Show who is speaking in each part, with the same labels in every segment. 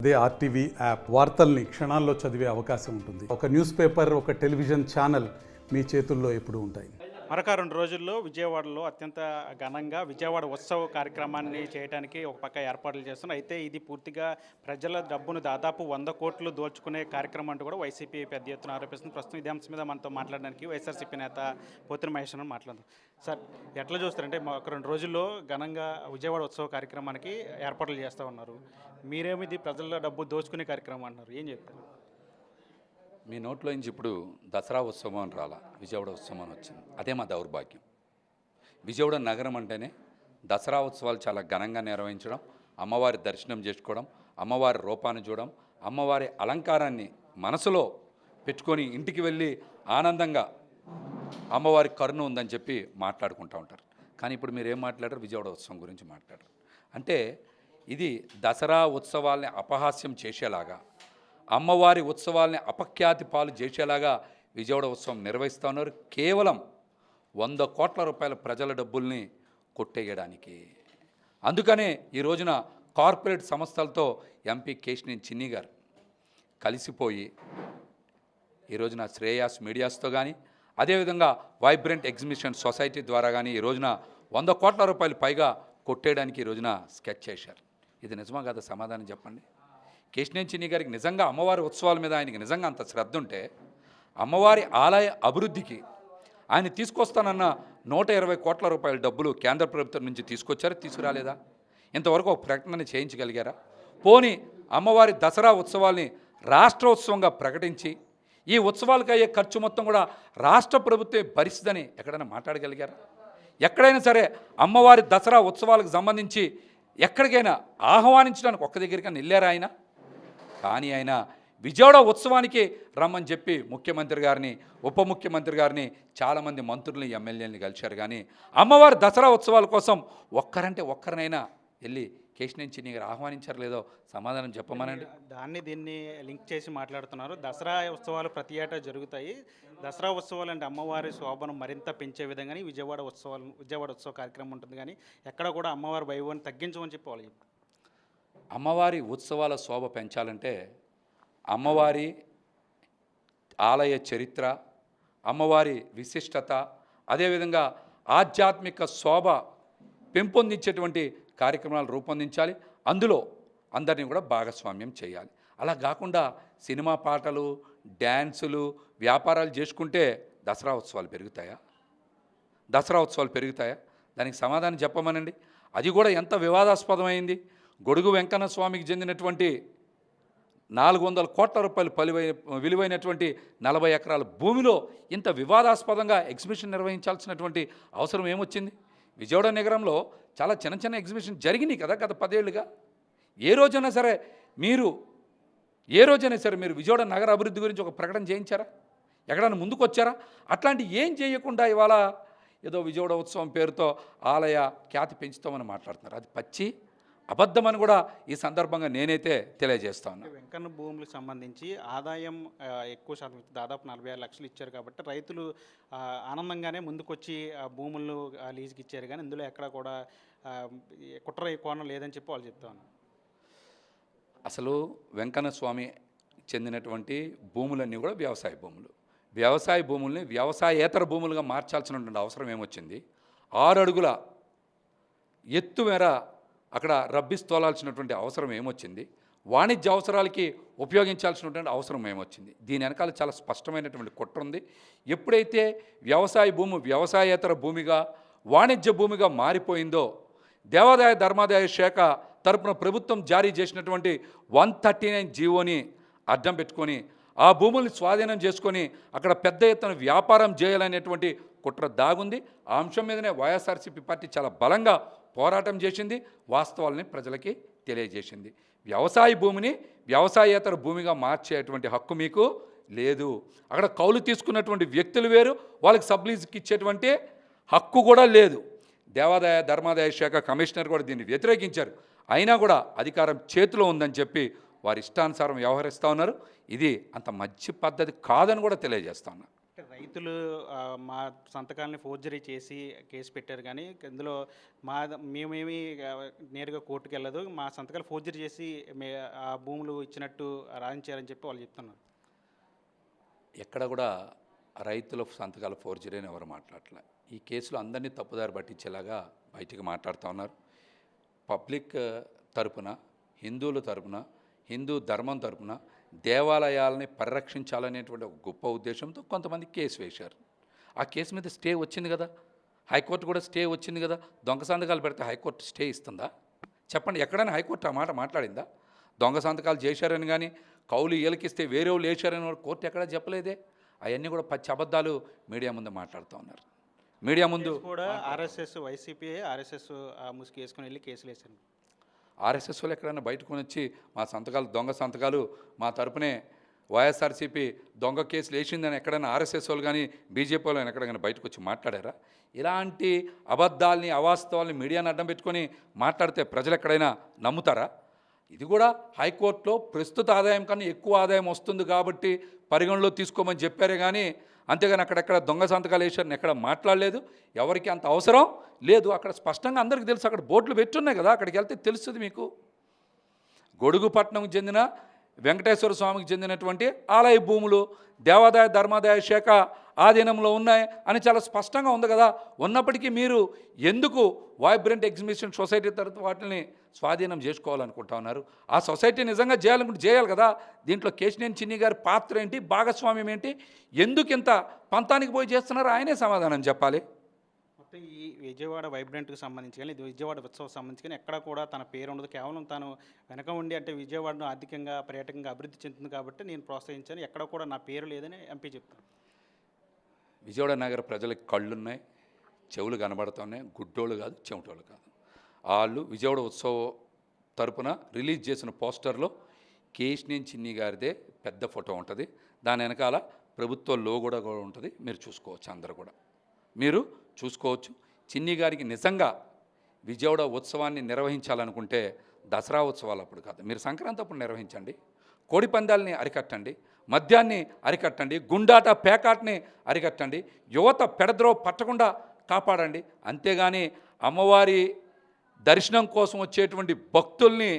Speaker 1: అదే RTV app వార్తల్ని క్షణాల్లో చదివే అవకాశం ఉంటుంది. ఒక న్యూస్ పేపర్, ఒక టెలివిజన్ ఛానల్ మీ చేతుల్లో ఎప్పుడూ ఉంటాయి.
Speaker 2: మరొక 2 రోజుల్లో విజయవాడలో అత్యంత ఘనంగా విజయవాడ ఉత్సవ కార్యక్రమాన్ని చేయడానికి ఒక పక్క ఏర్పాట్లు చేస్తున్నారు. అయితే ఇది పూర్తిగా ప్రజల డబ్బును దాదాపు 100 కోట్లు దోచుకునే కార్యక్రమం అంటూ కూడా వైసీపీ పెద్ద ఎత్తున ఆరోపిస్తుంది. ప్రస్తుతం ఇదే అంశం మీద మనతో మాట్లాడడానికి వైఎస్ఆర్సీపీ నేత పోతిన మహేశ్వరన్ మాట్లాడదాం. సార్, ఎట్లా చూస్తారంటే ఒక 2 రోజుల్లో ఘనంగా విజయవాడ ఉత్సవ కార్యక్రమానికి ఏర్పాట్లు చేస్తూ ఉన్నారు. మీరేమి ఇది ప్రజల డబ్బు దోచుకునే కార్యక్రమం అంటున్నారు, ఏం చెప్తారు?
Speaker 3: మీ నోట్లో నుంచి ఇప్పుడు దసరా ఉత్సవం అని రాలా, విజయవాడ ఉత్సవం అని వచ్చింది. అదే మా దౌర్భాగ్యం. విజయవాడ నగరం అంటేనే దసరా ఉత్సవాలు చాలా ఘనంగా నిర్వహించడం, అమ్మవారి దర్శనం చేసుకోవడం, అమ్మవారి రూపాన్ని చూడడం, అమ్మవారి అలంకారాన్ని మనసులో పెట్టుకొని ఇంటికి వెళ్ళి ఆనందంగా అమ్మవారి కరుణ ఉందని చెప్పి మాట్లాడుకుంటూ ఉంటారు. కానీ ఇప్పుడు మీరు ఏం మాట్లాడారు? విజయవాడ ఉత్సవం గురించి మాట్లాడారు. అంటే ఇది దసరా ఉత్సవాల్ని అపహాస్యం చేసేలాగా, అమ్మవారి ఉత్సవాల్ని అపఖ్యాతి పాలు చేసేలాగా విజయవాడ ఉత్సవం నిర్వహిస్తూ ఉన్నారు. కేవలం 100 కోట్ల రూపాయల ప్రజల డబ్బుల్ని కొట్టేయడానికి. అందుకనే ఈ రోజున కార్పొరేట్ సంస్థలతో ఎంపీ కేశినేని చిన్ని గారు కలిసిపోయి ఈ రోజున శ్రేయాస్ మీడియాస్తో కానీ, అదేవిధంగా వైబ్రెంట్ ఎగ్జిబిషన్ సొసైటీ ద్వారా కానీ ఈ రోజున 100 కోట్ల రూపాయలు పైగా కొట్టేయడానికి ఈ రోజున స్కెచ్ చేశారు. ఇది నిజమా కదా? సమాధానం చెప్పండి. కేశినేని చిన్ని గారికి నిజంగా అమ్మవారి ఉత్సవాల మీద ఆయనకి నిజంగా అంత శ్రద్ధ ఉంటే అమ్మవారి ఆలయ అభివృద్ధికి ఆయన తీసుకొస్తానన్న 120 కోట్ల రూపాయల డబ్బులు కేంద్ర ప్రభుత్వం నుంచి తీసుకొచ్చారు, తీసుకురాలేదా? ఇంతవరకు ఒక ప్రకటన చేయించగలిగారా? పోనీ అమ్మవారి దసరా ఉత్సవాల్ని రాష్ట్రోత్సవంగా ప్రకటించి ఈ ఉత్సవాలకు అయ్యే ఖర్చు మొత్తం కూడా రాష్ట్ర ప్రభుత్వమే భరిస్తుందని ఎక్కడైనా మాట్లాడగలిగారా? ఎక్కడైనా సరే అమ్మవారి దసరా ఉత్సవాలకు సంబంధించి ఎక్కడికైనా ఆహ్వానించడానికి ఒక్క దగ్గరికైనా వెళ్ళారా ఆయన? కానీ ఆయన విజయవాడ ఉత్సవానికి రమ్మని చెప్పి ముఖ్యమంత్రి గారిని, ఉప ముఖ్యమంత్రి గారిని, చాలామంది మంత్రుల్ని, ఎమ్మెల్యేలని కలిశారు. కానీ అమ్మవారి దసరా ఉత్సవాల కోసం ఒక్కరంటే ఒక్కరినైనా వెళ్ళి కేశినేని చిన్ని గారు ఆహ్వానించారు లేదో సమాధానం చెప్పమనండి.
Speaker 2: దీన్ని లింక్ చేసి మాట్లాడుతున్నారు. దసరా ఉత్సవాలు ప్రతి ఏటా జరుగుతాయి. దసరా ఉత్సవాలు అంటే అమ్మవారి శోభను మరింత పెంచే విధంగానే విజయవాడ ఉత్సవ కార్యక్రమం ఉంటుంది. కానీ ఎక్కడ కూడా అమ్మవారి వైభవాన్ని తగ్గించమని చెప్పి వాళ్ళు చెప్తారు.
Speaker 3: అమ్మవారి ఉత్సవాల శోభ పెంచాలంటే అమ్మవారి ఆలయ చరిత్ర, అమ్మవారి విశిష్టత, అదేవిధంగా ఆధ్యాత్మిక శోభ పెంపొందించేటువంటి కార్యక్రమాలు రూపొందించాలి. అందులో అందరినీ కూడా భాగస్వామ్యం చేయాలి. అలా కాకుండా సినిమా పాటలు, డ్యాన్సులు, వ్యాపారాలు చేసుకుంటే దసరా ఉత్సవాలు పెరుగుతాయా? దసరా ఉత్సవాలు పెరుగుతాయా? దానికి సమాధానం చెప్పమనండి. అది కూడా ఎంత వివాదాస్పదమైంది. గొడుగు వెంకన్న స్వామికి చెందినటువంటి 400 కోట్ల రూపాయలు విలువైనటువంటి 40 ఎకరాల భూమిలో ఇంత వివాదాస్పదంగా ఎగ్జిబిషన్ నిర్వహించాల్సినటువంటి అవసరం ఏమొచ్చింది? విజయవాడ నగరంలో చాలా చిన్న చిన్న ఎగ్జిబిషన్ జరిగినాయి కదా గత 10 ఏళ్ళుగా. ఏ రోజైనా సరే మీరు విజయవాడ నగర అభివృద్ధి గురించి ఒక ప్రకటన చేయించారా? ఎక్కడైనా ముందుకు వచ్చారా? అట్లాంటి ఏం చేయకుండా ఇవాళ ఏదో విజయవాడ ఉత్సవం పేరుతో ఆలయ ఖ్యాతి పెంచుతామని మాట్లాడుతున్నారు. అది పచ్చి అబద్ధమని కూడా ఈ సందర్భంగా నేనైతే తెలియజేస్తా ఉన్నాను.
Speaker 2: వెంకన్న భూములకు సంబంధించి ఆదాయం ఎక్కువ శాతం దాదాపు 46 లక్షలు ఇచ్చారు కాబట్టి రైతులు ఆనందంగానే ముందుకొచ్చి భూములను లీజుకి ఇచ్చారు. కానీ ఇందులో ఎక్కడ కూడా కుట్ర కోణం లేదని చెప్పి వాళ్ళు చెప్తా ఉన్నారు.
Speaker 3: అసలు వెంకన్న స్వామి చెందినటువంటి భూములన్నీ కూడా వ్యవసాయ భూముల్ని వ్యవసాయేతర భూములుగా మార్చాల్సినటువంటి అవసరం ఏమొచ్చింది? 6 అడుగుల ఎత్తు మేర అక్కడ రబ్బీస్ తోలాల్సినటువంటి అవసరం ఏమొచ్చింది? వాణిజ్య అవసరాలకి ఉపయోగించాల్సినటువంటి అవసరం ఏమొచ్చింది? దీని వెనకాల చాలా స్పష్టమైనటువంటి కుట్ర ఉంది. ఎప్పుడైతే వ్యవసాయ భూమి వ్యవసాయేతర భూమిగా, వాణిజ్య భూమిగా మారిపోయిందో, దేవాదాయ ధర్మాదాయ శాఖ తరపున ప్రభుత్వం జారీ చేసినటువంటి 139 జీవోని అడ్డం పెట్టుకొని ఆ భూముల్ని స్వాధీనం చేసుకొని అక్కడ పెద్ద ఎత్తున వ్యాపారం చేయాలనేటువంటి కుట్ర దాగుంది. ఆ అంశం మీదనే వైఎస్ఆర్సీపీ పార్టీ చాలా బలంగా పోరాటం చేసింది, వాస్తవాలని ప్రజలకి తెలియజేసింది. వ్యవసాయ భూమిని వ్యవసాయేతర భూమిగా మార్చేటువంటి హక్కు మీకు లేదు. అక్కడ కౌలు తీసుకున్నటువంటి వ్యక్తులు వేరు, వాళ్ళకి సబ్లీజ్కి ఇచ్చేటువంటి హక్కు కూడా లేదు. దేవాదాయ ధర్మాదాయ శాఖ కమిషనర్ కూడా దీన్ని వ్యతిరేకించారు. అయినా కూడా అధికారం చేతిలో ఉందని చెప్పి వారి ఇష్టానుసారం వ్యవహరిస్తూ ఉన్నారు. ఇది అంత మంచి పద్ధతి కాదని కూడా తెలియజేస్తా ఉన్నారు.
Speaker 2: రైతులు మా సంతకాలని ఫోర్జరీ చేసి కేసు పెట్టారు, కానీ ఇందులో మేమేమి నేరుగా కోర్టుకు వెళ్ళదు, మా సంతకాలు ఫోర్జరీ చేసి ఆ భూములు ఇచ్చినట్టు రాయించారని చెప్పి వాళ్ళు చెప్తున్నారు.
Speaker 3: ఎక్కడ కూడా రైతుల సంతకాల ఫోర్జరీ అని ఎవరు మాట్లాడలే. ఈ కేసులో అందరినీ తప్పుదారి పట్టించేలాగా బయటికి మాట్లాడుతూ ఉన్నారు. పబ్లిక్ తరపున, హిందువుల తరపున, హిందూ ధర్మం తరపున దేవాలయాలని పరిరక్షించాలనేటువంటి ఒక గొప్ప ఉద్దేశంతో కొంతమంది కేసు వేశారు. ఆ కేసు మీద స్టే వచ్చింది కదా, హైకోర్టు కూడా స్టే వచ్చింది కదా. దొంగ సంతకాలు పెడితే హైకోర్టు స్టే ఇస్తుందా? చెప్పండి, ఎక్కడైనా హైకోర్టు ఆ మాట మాట్లాడిందా? దొంగ సంతకాలు చేశారని కానీ, కౌలు ఈలకిస్తే వేరే వాళ్ళు వేశారని కోర్టు ఎక్కడా చెప్పలేదే. అవన్నీ కూడా పచ్చి అబద్ధాలు మీడియా ముందు మాట్లాడుతూ ఉన్నారు. మీడియా ముందు
Speaker 2: కూడా ఆర్ఎస్ఎస్, వైసీపీ ఆర్ఎస్ఎస్ ముసుగు వేసుకుని వెళ్ళి కేసులు వేశారు.
Speaker 3: ఆర్ఎస్ఎస్ వాళ్ళు ఎక్కడైనా బయటకు వచ్చి మా సంతకాలు దొంగ సంతకాలు, మా తరపునే వైఎస్ఆర్సీపీ దొంగ కేసులు వేసిందని ఎక్కడైనా ఆర్ఎస్ఎస్ వాళ్ళు కానీ బీజేపీ వాళ్ళు ఎక్కడైనా బయటకు వచ్చి మాట్లాడారా? ఇలాంటి అబద్ధాలని, అవాస్తవాల్ని మీడియాని అడ్డం పెట్టుకొని మాట్లాడితే ప్రజలు ఎక్కడైనా నమ్ముతారా? ఇది కూడా హైకోర్టులో ప్రస్తుత ఆదాయం కన్నా ఎక్కువ ఆదాయం వస్తుంది కాబట్టి పరిగణలో తీసుకోమని చెప్పారే కానీ, అంతేగాని అక్కడెక్కడ దొంగ సంతకాలు వేశారని ఎక్కడ మాట్లాడలేదు. ఎవరికి అంత అవసరం లేదు. అక్కడ స్పష్టంగా అందరికీ తెలుసు, అక్కడ బోర్డులు పెట్టున్నాయి కదా, అక్కడికి వెళ్తే తెలుస్తుంది మీకు. గొడుగుపట్నంకి చెందిన వెంకటేశ్వర స్వామికి చెందినటువంటి ఆలయ భూములు దేవాదాయ ధర్మాదాయ శాఖ ఆధీనంలో ఉన్నాయి అని చాలా స్పష్టంగా ఉంది కదా. ఉన్నప్పటికీ మీరు ఎందుకు వైబ్రెంట్ ఎగ్జిబిషన్ సొసైటీ తరఫు వాటిని స్వాధీనం చేసుకోవాలనుకుంటా ఉన్నారు? ఆ సొసైటీ నిజంగా చేయాలనుకుంటే చేయాలి కదా. దీంట్లో కేశినేని చిన్ని గారి పాత్ర ఏంటి, భాగస్వామ్యం ఏంటి, ఎందుకు ఇంత పంతానికి పోయి చేస్తున్నారు? ఆయనే సమాధానం చెప్పాలి.
Speaker 2: మొత్తం ఈ విజయవాడ వైబ్రెంట్కి సంబంధించి కానీ, ఇది విజయవాడ ఉత్సవం సంబంధించి కానీ ఎక్కడ కూడా తన పేరు ఉండదు. కేవలం తాను వెనక ఉండి, అంటే విజయవాడను ఆర్థికంగా పర్యాటకంగా అభివృద్ధి చెందుతుంది కాబట్టి నేను ప్రోత్సహించాను, ఎక్కడ కూడా నా పేరు లేదని ఎంపీ చెప్తాను.
Speaker 3: విజయవాడ నగర ప్రజలకు కళ్ళున్నాయి, చెవులు కనబడుతున్నాయి. గుడ్డోళ్ళు కాదు, చెమటోళ్ళు కాదు. వాళ్ళు విజయవాడ ఉత్సవ తరపున రిలీజ్ చేసిన పోస్టర్లో కేశినేని చిన్ని గారిదే పెద్ద ఫోటో ఉంటుంది. దాని వెనకాల ప్రభుత్వ లోగో కూడా ఉంటుంది. మీరు చూసుకోవచ్చు, అందరూ కూడా మీరు చూసుకోవచ్చు. చిన్ని గారికి నిజంగా విజయవాడ ఉత్సవాన్ని నిర్వహించాలనుకుంటే దసరా ఉత్సవాలు అప్పుడు కాదు, మీరు సంక్రాంతి అప్పుడు నిర్వహించండి. కోడి పందాలని అరికట్టండి, మద్యాన్ని అరికట్టండి, గుండాట పేకాటని అరికట్టండి, యువత పెడద్రో పట్టకుండా కాపాడండి. అంతేగాని అమ్మవారి దర్శనం కోసం వచ్చేటువంటి భక్తుల్ని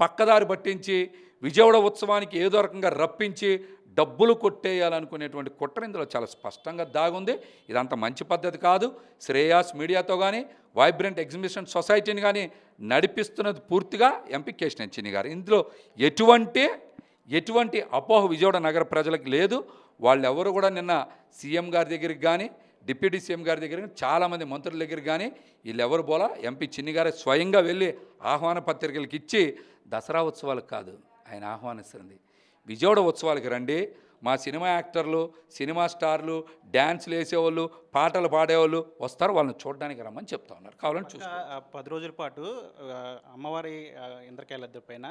Speaker 3: పక్కదారి పట్టించి విజయవాడ ఉత్సవానికి ఏదో రకంగా రప్పించి డబ్బులు కొట్టేయాలనుకునేటువంటి కుట్ర ఇందులో చాలా స్పష్టంగా దాగుంది. ఇదంత మంచి పద్ధతి కాదు. శ్రేయాస్ మీడియాతో కానీ, వైబ్రెంట్ ఎగ్జిబిషన్ సొసైటీని కానీ నడిపిస్తున్నది పూర్తిగా ఎంపీ కేశినేని చిన్ని గారు. ఇందులో ఎటువంటి అపోహ విజయవాడ నగర ప్రజలకు లేదు. వాళ్ళెవరు కూడా నిన్న సీఎం గారి దగ్గరికి కానీ, డిప్యూటీ సీఎం గారి దగ్గర చాలామంది మంత్రుల దగ్గర కానీ వీళ్ళెవరు పోలా. ఎంపీ చిన్ని గారే స్వయంగా వెళ్ళి ఆహ్వాన పత్రికలకు ఇచ్చి దసరా ఉత్సవాలకు కాదు ఆయన ఆహ్వానిస్తుంది, విజయవాడ ఉత్సవాలకి రండి, మా సినిమా యాక్టర్లు, సినిమా స్టార్లు, డ్యాన్స్లు వేసేవాళ్ళు, పాటలు పాడేవాళ్ళు వస్తారు, వాళ్ళని చూడడానికి రమ్మని చెప్తా ఉన్నారు. కావాలని చూసి
Speaker 2: 10 రోజుల పాటు అమ్మవారి ఇంద్రకీలాద్రి పైన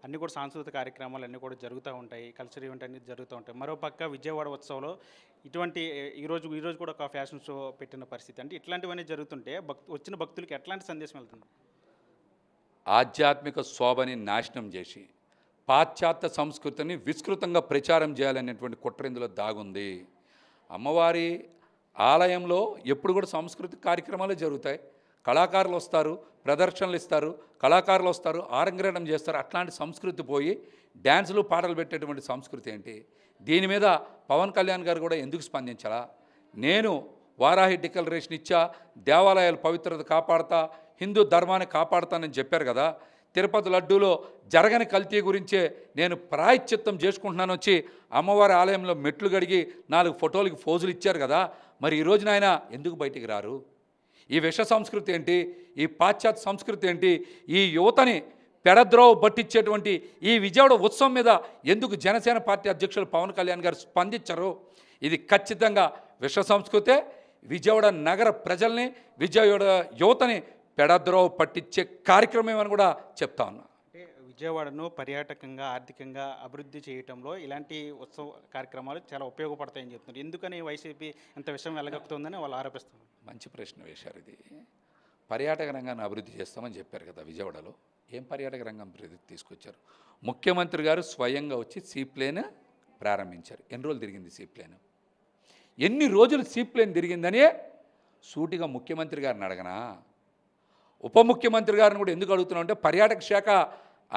Speaker 2: అన్ని కూడా సాంస్కృతిక కార్యక్రమాలు అన్నీ కూడా జరుగుతూ ఉంటాయి, కల్చర్ ఈవెంట్ అన్నీ జరుగుతూ ఉంటాయి. మరోపక్క విజయవాడ ఉత్సవంలో ఇటువంటి ఈరోజు కూడా ఒక ఫ్యాషన్ షో పెట్టిన పరిస్థితి. అంటే ఇట్లాంటివన్నీ జరుగుతుంటే వచ్చిన భక్తులకి ఎట్లాంటి సందేశం వెళ్తుంది?
Speaker 3: ఆధ్యాత్మిక శోభని నాశనం చేసి పాశ్చాత్య సంస్కృతిని విస్తృతంగా ప్రచారం చేయాలనేటువంటి కుట్ర ఇందులో దాగుంది. అమ్మవారి ఆలయంలో ఎప్పుడు కూడా సాంస్కృతిక కార్యక్రమాలు జరుగుతాయి, కళాకారులు వస్తారు, ప్రదర్శనలు ఇస్తారు, కళాకారులు వస్తారు, ఆరంగేయడం చేస్తారు. అట్లాంటి సంస్కృతి పోయి డ్యాన్సులు పాటలు పెట్టేటువంటి సంస్కృతి ఏంటి? దీని మీద పవన్ కళ్యాణ్ గారు కూడా ఎందుకు స్పందించాలా? నేను వారాహి డిక్లరేషన్ ఇచ్చా, దేవాలయాల పవిత్రత కాపాడతా, హిందూ ధర్మాన్ని కాపాడుతానని చెప్పారు కదా. తిరుపతి లడ్డూలో జరగని కల్తీ గురించే నేను ప్రాయశ్చిత్తం చేసుకుంటున్నాను వచ్చి అమ్మవారి ఆలయంలో మెట్లు గడిగి 4 ఫోటోలకి ఫోజులు ఇచ్చారు కదా. మరి ఈ రోజున ఆయన ఎందుకు బయటికి రారు? ఈ విష సంస్కృతి ఏంటి? ఈ పాశ్చాత్య సంస్కృతి ఏంటి? ఈ యువతని పెడద్రోవ పట్టించేటువంటి ఈ విజయవాడ ఉత్సవం మీద ఎందుకు జనసేన పార్టీ అధ్యక్షులు పవన్ కళ్యాణ్ గారు స్పందించరు? ఇది ఖచ్చితంగా విష సంస్కృతే. విజయవాడ నగర ప్రజల్ని, విజయవాడ యువతని పెడద్రోవ పట్టించే కార్యక్రమం అని కూడా చెప్తా ఉన్నా.
Speaker 2: అంటే విజయవాడను పర్యాటకంగా, ఆర్థికంగా అభివృద్ధి చేయడంలో ఇలాంటి ఉత్సవ కార్యక్రమాలు చాలా ఉపయోగపడతాయని చెప్తున్నారు. ఎందుకని వైసీపీ ఇంత విషయం వెలగక్కుతుందని వాళ్ళు ఆరోపిస్తున్నారు.
Speaker 3: మంచి ప్రశ్న వేశారు. ఇది పర్యాటక రంగాన్ని అభివృద్ధి చేస్తామని చెప్పారు కదా. విజయవాడలో ఏం పర్యాటక రంగం అభివృద్ధి తీసుకొచ్చారు? ముఖ్యమంత్రి గారు స్వయంగా వచ్చి సీప్లేన్ ప్రారంభించారు. ఎన్ని రోజులు తిరిగింది సీప్లేన్? ఎన్ని రోజులు సీప్లేన్ తిరిగిందని సూటిగా ముఖ్యమంత్రి గారిని అడగనా? ఉప ముఖ్యమంత్రి గారిని కూడా ఎందుకు అడుగుతున్నాం అంటే పర్యాటక శాఖ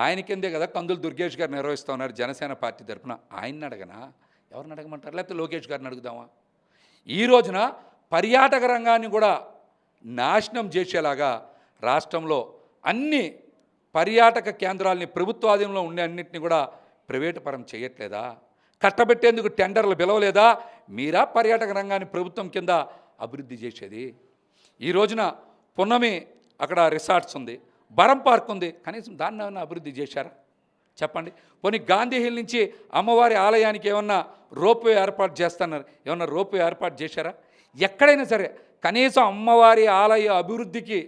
Speaker 3: ఆయన కిందే కదా కందులు దుర్గేష్ గారు నిర్వహిస్తూ ఉన్నారు జనసేన పార్టీ తరఫున. ఆయన్ని అడగనా? ఎవరిని అడగమంటారు? లేకపోతే లోకేష్ గారిని అడుగుదామా? ఈ రోజున పర్యాటక రంగాన్ని కూడా నాశనం చేసేలాగా రాష్ట్రంలో అన్ని పర్యాటక కేంద్రాలని ప్రభుత్వాధీనంలో ఉండే అన్నింటినీ కూడా ప్రైవేటు పరం చేయట్లేదా? కట్టబెట్టేందుకు టెండర్లు పిలవలేదా? మీరా పర్యాటక రంగాన్ని ప్రభుత్వం కింద అభివృద్ధి చేసేది? ఈ రోజున పున్నమి అక్కడ రిసార్ట్స్ ఉంది, బరం పార్క్ ఉంది, కనీసం దాన్ని ఏమన్నా అభివృద్ధి చేశారా చెప్పండి? పోనీ గాంధీ హిల్ నుంచి అమ్మవారి ఆలయానికి ఏమన్నా రోప్వే ఏర్పాటు చేస్తున్నారు, ఏమన్నా రోప్వే ఏర్పాటు చేశారా? ఎక్కడైనా సరే కనీసం అమ్మవారి ఆలయ అభివృద్ధికి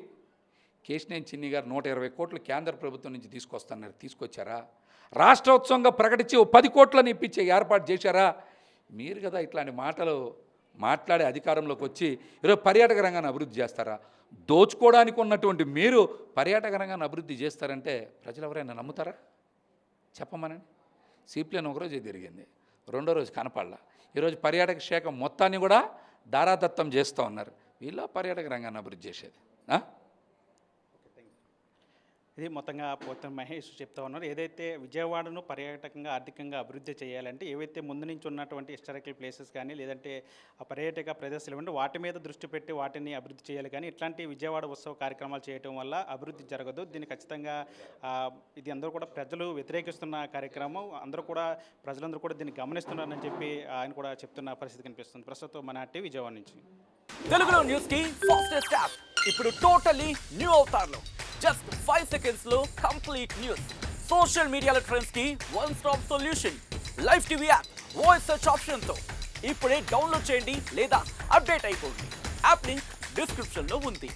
Speaker 3: కేశినేని చిన్ని గారు 120 కోట్లు కేంద్ర ప్రభుత్వం నుంచి తీసుకొస్తున్నారు, తీసుకొచ్చారా? రాష్ట్రోత్సవంగా ప్రకటించి 10 కోట్లని ఇప్పించే ఏర్పాటు చేశారా? మీరు కదా ఇట్లాంటి మాటలు మాట్లాడే అధికారంలోకి వచ్చి ఈరోజు పర్యాటక రంగాన్ని అభివృద్ధి చేస్తారా? దోచుకోవడానికి ఉన్నటువంటి మీరు పర్యాటక రంగాన్ని అభివృద్ధి చేస్తారంటే ప్రజలు ఎవరైనా నమ్ముతారా చెప్పమనండి. సీప్లేన్ ఒకరోజు తిరిగింది, రెండో రోజు కనపడలా. ఈరోజు పర్యాటక శాఖ మొత్తాన్ని కూడా దారాదత్తం చేస్తూ ఉన్నారు. వీళ్ళ పర్యాటక రంగాన్ని అభివృద్ధి చేసేది?
Speaker 2: ఇది మొత్తంగా పోతన్ మహేష్ చెప్తా ఉన్నారు. ఏదైతే విజయవాడను పర్యాటకంగా ఆర్థికంగా అభివృద్ధి చేయాలంటే ఏవైతే ముందు నుంచి ఉన్నటువంటి హిస్టారికల్ ప్లేసెస్ కానీ లేదంటే ఆ పర్యాటక ప్రదేశాలు అంటే వాటి మీద దృష్టి పెట్టి వాటిని అభివృద్ధి చేయాలి. కానీ ఇట్లాంటి విజయవాడ ఉత్సవ కార్యక్రమాలు చేయడం వల్ల అభివృద్ధి జరగదు. దీన్ని ఖచ్చితంగా ఇది అందరూ కూడా ప్రజలు వ్యతిరేకిస్తున్న కార్యక్రమం, ప్రజలందరూ కూడా దీన్ని గమనిస్తున్నారని చెప్పి ఆయన కూడా చెప్తున్న పరిస్థితి కనిపిస్తుంది. ప్రస్తుతం మన టీవీ విజయవాడ నుంచి
Speaker 4: తెలుగులో న్యూస్ కి ఫాస్టెస్ట్ యాప్ ఇప్పుడు టోటల్లీ న్యూ అవతార్లో జస్ట్ 5 సెకండ్స్ లో కంప్లీట్ న్యూస్, సోషల్ మీడియాలో ట్రెండ్స్ కి one stop solution, live TV app voice search option తో ఇప్పుడే డౌన్లోడ్ చేయండి లేదా అప్డేట్ అయిపోండి. యాప్ లింక్ డిస్క్రిప్షన్ లో ఉంది.